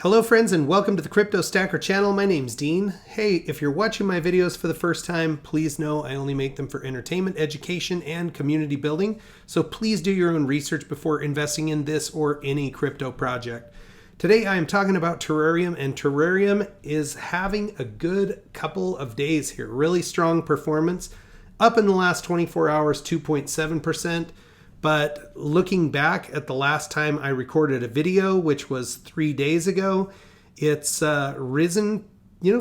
Hello friends and welcome to the Crypto Stacker channel. My name's Dean. Hey, if you're watching my videos for the first time, please know I only make them for entertainment, education, and community building. So please do your own research before investing in this or any crypto project. Today I am talking about Terareum, and Terareum is having a good couple of days here. Really strong performance. Up in the last 24 hours, 2.7%. But looking back at the last time I recorded a video, which was 3 days ago, it's risen,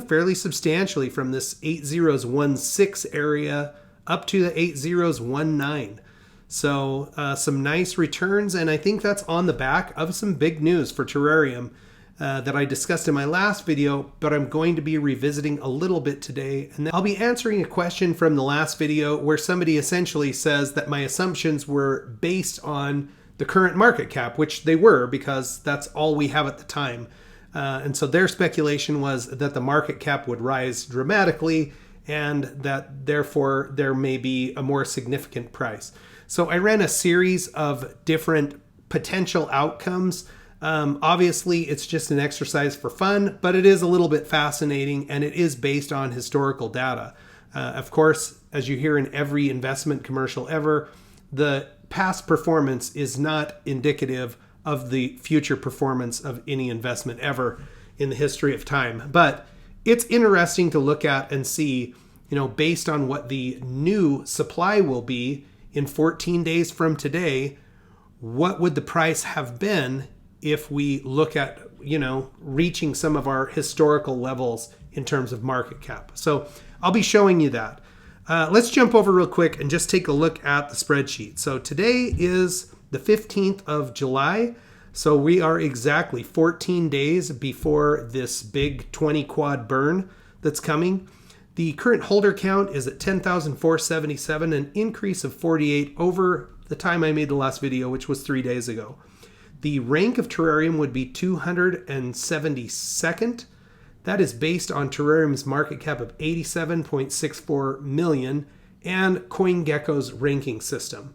fairly substantially from this 8016 area up to the 8019. So some nice returns, and I think that's on the back of some big news for Terareum that I discussed in my last video, but I'm going to be revisiting a little bit today. And then I'll be answering a question from the last video where somebody essentially says that my assumptions were based on the current market cap, which they were because that's all we have at the time. And so their speculation was that the market cap would rise dramatically and that therefore there may be a more significant price. So I ran a series of different potential outcomes. Obviously, it's just an exercise for fun, but it is a little bit fascinating and it is based on historical data. Of course, as you hear in every investment commercial ever, the past performance is not indicative of the future performance of any investment ever in the history of time. But it's interesting to look at and see, based on what the new supply will be in 14 days from today, what would the price have been if we look at, reaching some of our historical levels in terms of market cap. So I'll be showing you that. Let's jump over real quick and just take a look at the spreadsheet. So today is the 15th of July. So we are exactly 14 days before this big 20 quad burn that's coming. The current holder count is at 10,477, an increase of 48 over the time I made the last video, which was 3 days ago. The rank of Terareum would be 272nd. That is based on Terareum's market cap of 87.64 million and CoinGecko's ranking system.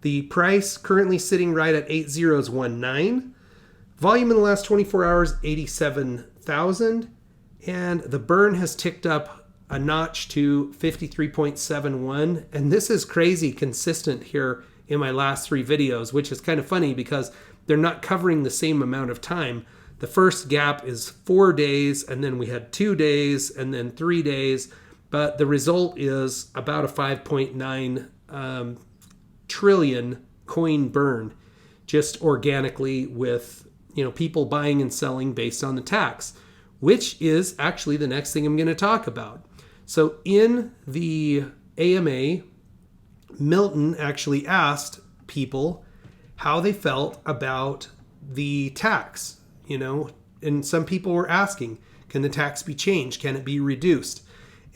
The price currently sitting right at 8019. Volume in the last 24 hours, 87,000. And the burn has ticked up a notch to 53.71. And this is crazy consistent here in my last 3 videos, which is kind of funny because they're not covering the same amount of time. The first gap is 4 days, and then we had 2 days, and then 3 days. But the result is about a 5.9 trillion coin burn, just organically with people buying and selling based on the tax, which is actually the next thing I'm going to talk about. So in the AMA, Milton actually asked people how they felt about the tax, and some people were asking, can the tax be changed? Can it be reduced?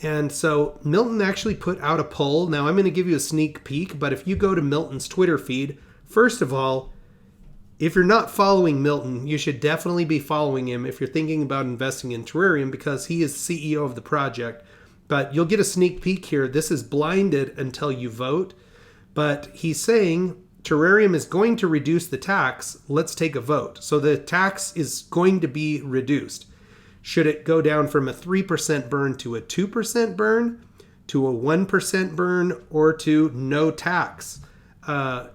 And so Milton actually put out a poll. Now I'm going to give you a sneak peek, but if you go to Milton's Twitter feed, first of all, if you're not following Milton, you should definitely be following him if you're thinking about investing in Terareum because he is CEO of the project. But you'll get a sneak peek here. This is blinded until you vote. But he's saying Terareum is going to reduce the tax. Let's take a vote. So the tax is going to be reduced. Should it go down from a 3% burn to a 2% burn, to a 1% burn, or to no tax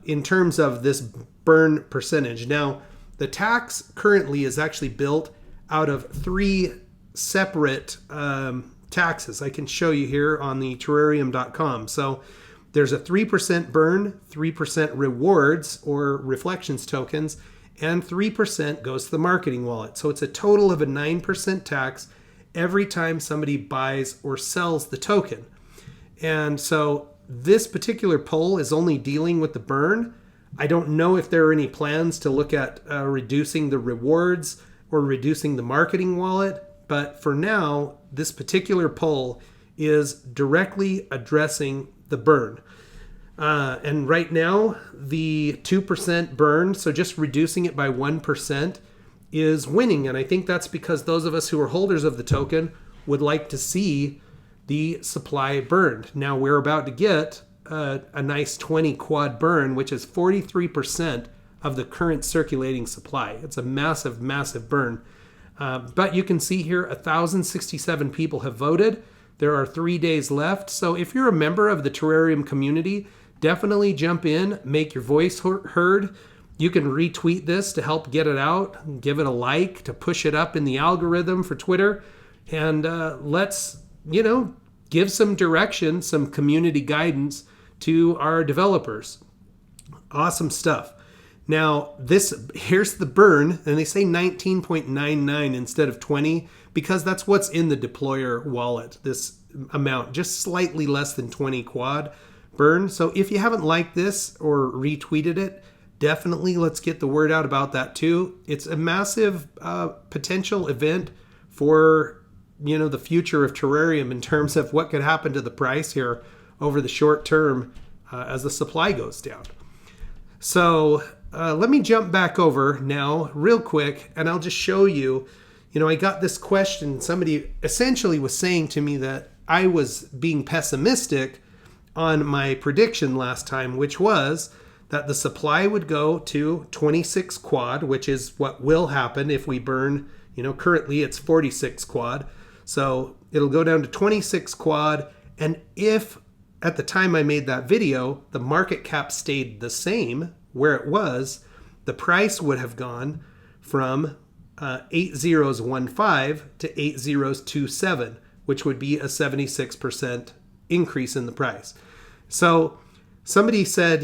in terms of this burn percentage? Now, the tax currently is actually built out of 3 separate taxes. I can show you here on the Terareum.com. So there's a 3% burn, 3% rewards or reflections tokens, and 3% goes to the marketing wallet. So it's a total of a 9% tax every time somebody buys or sells the token. And so this particular poll is only dealing with the burn. I don't know if there are any plans to look at reducing the rewards or reducing the marketing wallet. But for now, this particular poll is directly addressing the burn. And right now, the 2% burn, so just reducing it by 1%, is winning. And I think that's because those of us who are holders of the token would like to see the supply burned. Now we're about to get a nice 20 quad burn, which is 43% of the current circulating supply. It's a massive, massive burn. But you can see here 1,067 people have voted. There are 3 days left. So if you're a member of the terrarium community, definitely jump in, make your voice heard. You can retweet this to help get it out, give it a like to push it up in the algorithm for Twitter. And let's, give some direction, some community guidance to our developers. Awesome stuff. Now, here's the burn, and they say 19.99 instead of 20 because that's what's in the deployer wallet, this amount, just slightly less than 20 quad burn. So if you haven't liked this or retweeted it, definitely let's get the word out about that too. It's a massive potential event for the future of terrarium in terms of what could happen to the price here over the short term as the supply goes down. So let me jump back over now real quick, and I'll just show you, I got this question. Somebody essentially was saying to me that I was being pessimistic on my prediction last time, which was that the supply would go to 26 quad, which is what will happen if we burn, currently it's 46 quad. So it'll go down to 26 quad. And if at the time I made that video, the market cap stayed the same where it was, the price would have gone from 8015 to 8027, which would be a 76% increase in the price. So somebody said,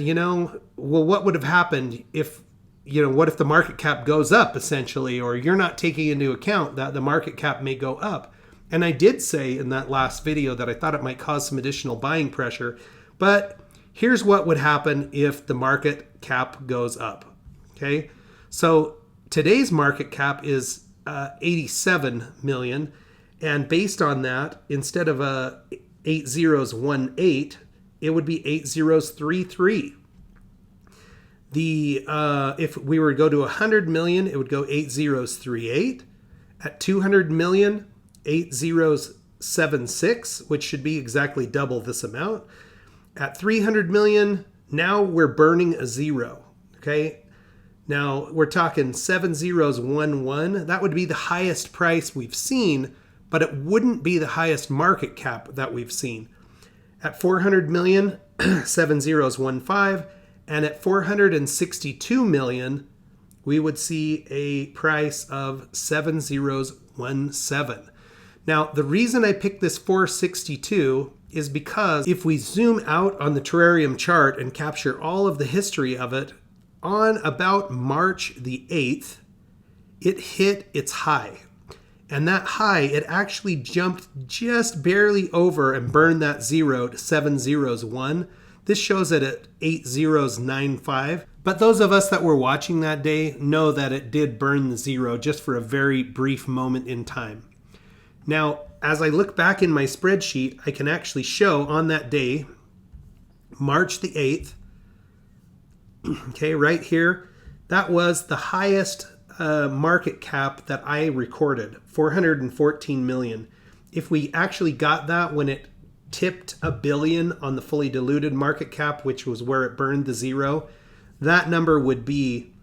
well, what would have happened if, what if the market cap goes up essentially, or you're not taking into account that the market cap may go up? And I did say in that last video that I thought it might cause some additional buying pressure, but here's what would happen if the market cap goes up. Okay. So today's market cap is 87 million. And based on that, instead of 8018, it would be 8033. If we were to go to 100 million, it would go 8038. At 200 million, 8076, which should be exactly double this amount. At 300 million, now we're burning a zero. Okay. Now we're talking 7011. That would be the highest price we've seen, but it wouldn't be the highest market cap that we've seen. At 400 million, 7015, and at 462 million, we would see a price of 7017. Now, the reason I picked this 462 is because if we zoom out on the terrarium chart and capture all of the history of it, on about March the 8th, it hit its high. And that high, it actually jumped just barely over and burned that zero to 701. This shows it at 8095. But those of us that were watching that day know that it did burn the zero just for a very brief moment in time. Now, as I look back in my spreadsheet, I can actually show on that day, March the 8th, okay, right here, that was the highest market cap that I recorded, 414 million. If we actually got that when it tipped $1 billion on the fully diluted market cap, which was where it burned the zero, that number would be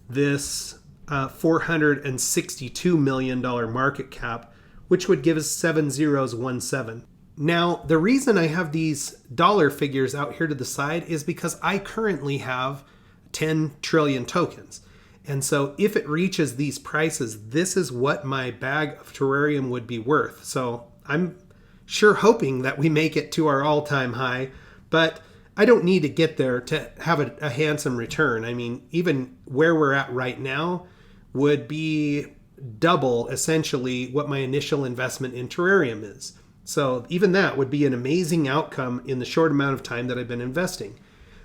this $462 million market cap, which would give us 7017. Now, the reason I have these dollar figures out here to the side is because I currently have 10 trillion tokens. And so if it reaches these prices, this is what my bag of terrarium would be worth. So I'm sure hoping that we make it to our all-time high, but I don't need to get there to have a handsome return. I mean, even where we're at right now would be double essentially what my initial investment in terrarium is. So even that would be an amazing outcome in the short amount of time that I've been investing.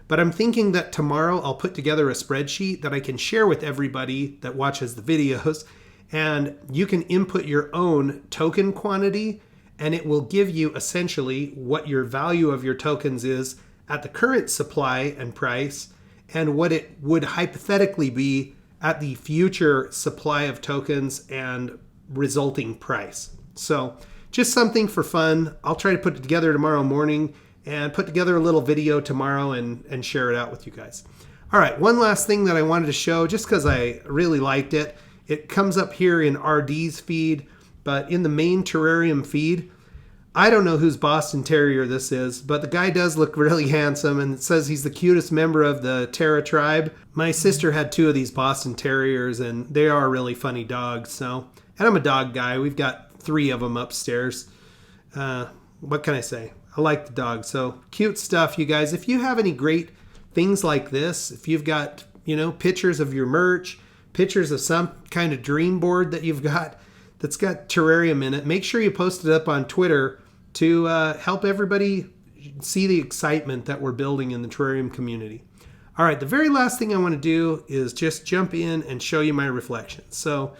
But I'm thinking that tomorrow I'll put together a spreadsheet that I can share with everybody that watches the videos, and you can input your own token quantity, and it will give you essentially what your value of your tokens is at the current supply and price, and what it would hypothetically be at the future supply of tokens and resulting price. So just something for fun. I'll try to put it together tomorrow morning and put together a little video tomorrow and share it out with you guys. All right, one last thing that I wanted to show, just because I really liked it. It comes up here in RD's feed, but in the main terrarium feed, I don't know whose Boston Terrier this is, but the guy does look really handsome, and it says he's the cutest member of the Terra tribe. My sister had 2 of these Boston Terriers, and they are really funny dogs. So, and I'm a dog guy. We've got 3 of them upstairs. What can I say? I like the dog. So cute stuff, you guys. If you have any great things like this, if you've got, pictures of your merch, pictures of some kind of dream board that you've got that's got terrarium in it, make sure you post it up on Twitter to help everybody see the excitement that we're building in the terrarium community. All right, the very last thing I want to do is just jump in and show you my reflections. So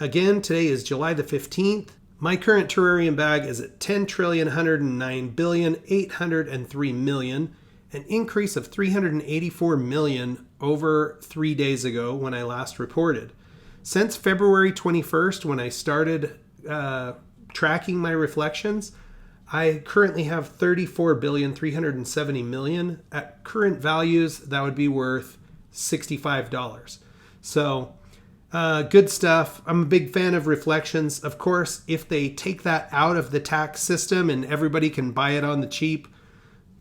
again, today is July the 15th. My current terrarium bag is at 10,109,803,000,000, an increase of 384 million over 3 days ago when I last reported. Since February 21st, when I started tracking my reflections, I currently have 34,370,000,000. At current values, that would be worth $65. So good stuff. I'm a big fan of reflections. Of course, if they take that out of the tax system and everybody can buy it on the cheap,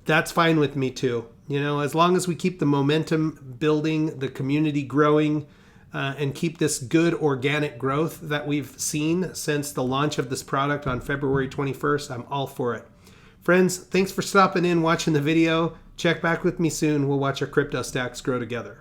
that's fine with me too. As long as we keep the momentum building, the community growing, and keep this good organic growth that we've seen since the launch of this product on February 21st, I'm all for it. Friends, thanks for stopping in, watching the video. Check back with me soon. We'll watch our crypto stacks grow together.